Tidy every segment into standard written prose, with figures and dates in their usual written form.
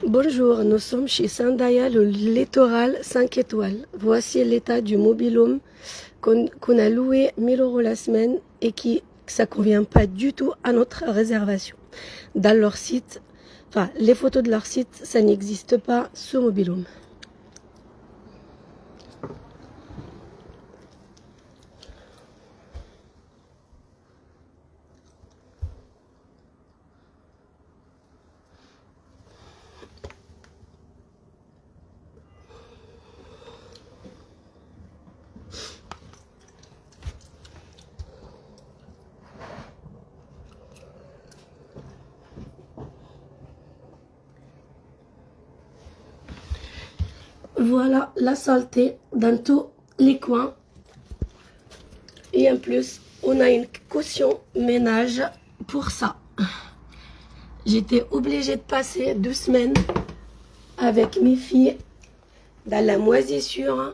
Bonjour, nous sommes chez Sandaya, le littoral 5 étoiles. Voici l'état du mobil-home qu'on a loué 1000 € la semaine et qui ça convient pas du tout à notre réservation. Dans leur site, enfin les photos de leur site, ça n'existe pas ce mobil-home. Voilà la saleté dans tous les coins. Et en plus, on a une caution ménage pour ça. J'étais obligée de passer 2 semaines avec mes filles dans la moisissure.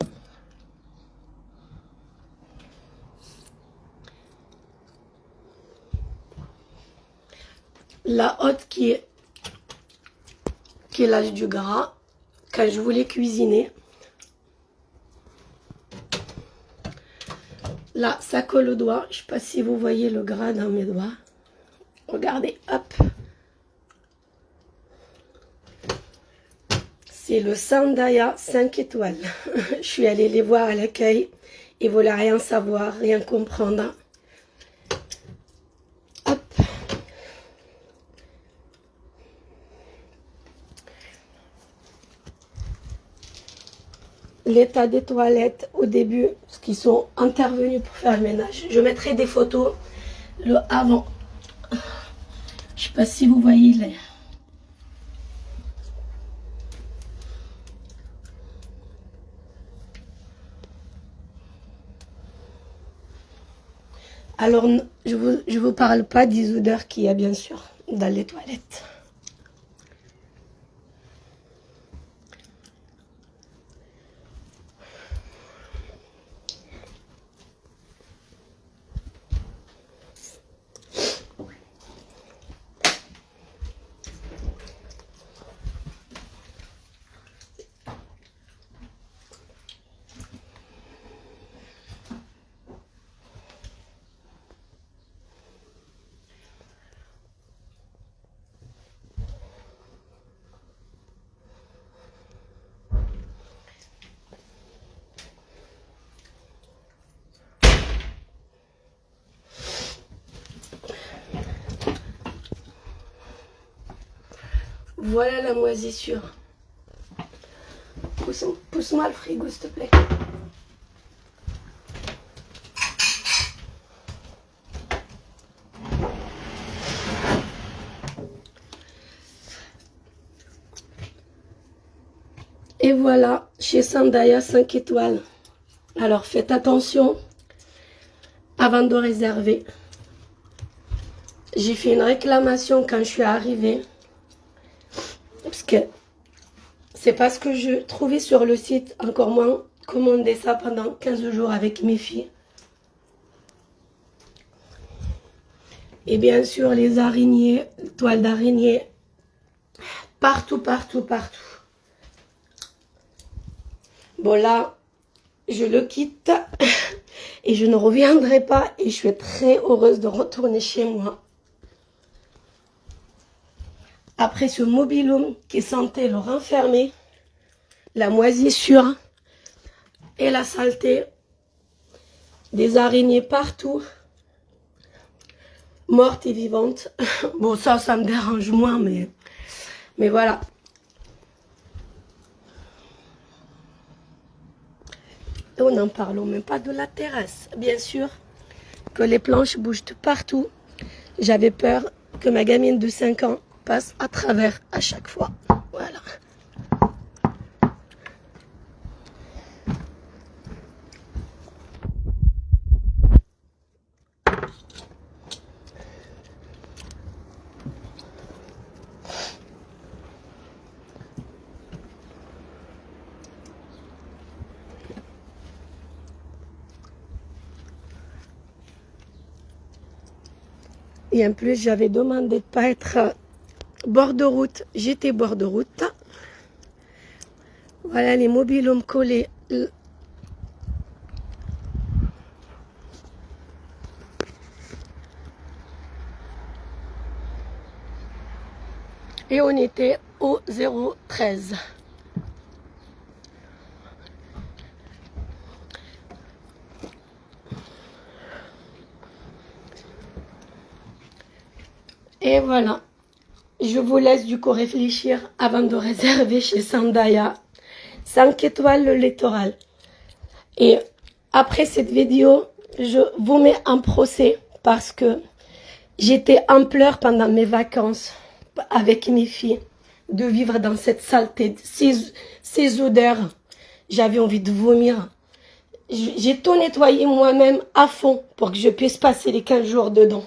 La haute qui est l'âge du gras. Quand je voulais cuisiner, là ça colle au doigt. Je ne sais pas si vous voyez le gras dans mes doigts. Regardez, hop. C'est le Sandaya 5 étoiles. Je suis allée les voir à l'accueil. Ils ne voulaient rien savoir, rien comprendre. Hop. L'état des toilettes au début, parce qu'ils sont intervenus pour faire le ménage. Je mettrai des photos le avant. Je ne sais pas si vous voyez les... Alors, je vous parle pas des odeurs qu'il y a bien sûr dans les toilettes. Voilà la moisissure. Pousse-moi le frigo, s'il te plaît. Et voilà, chez Sandaya 5 étoiles. Alors faites attention avant de réserver. J'ai fait une réclamation quand je suis arrivée. Parce que c'est pas ce que je trouvais sur le site, encore moins commander ça pendant 15 jours avec mes filles. Et bien sûr les araignées, toiles d'araignée, partout, partout, partout. Bon là, je le quitte et je ne reviendrai pas et je suis très heureuse de retourner chez moi. Après ce mobil-home qui sentait le renfermer, la moisissure et la saleté, des araignées partout, mortes et vivantes. Bon, ça me dérange moins, mais voilà. Et on n'en parle même pas de la terrasse. Bien sûr que les planches bougent de partout. J'avais peur que ma gamine de 5 ans passe à travers à chaque fois. Voilà. Et en plus, j'avais demandé de ne pas être bord de route, j'étais bord de route. Voilà les mobilhomes collés. Et on était au 013. Et voilà. Je vous laisse du coup réfléchir avant de réserver chez Sandaya. 5 étoiles le littoral. Et après cette vidéo, je vous mets en procès parce que j'étais en pleurs pendant mes vacances avec mes filles. De vivre dans cette saleté, ces odeurs. J'avais envie de vomir. J'ai tout nettoyé moi-même à fond pour que je puisse passer les 15 jours dedans.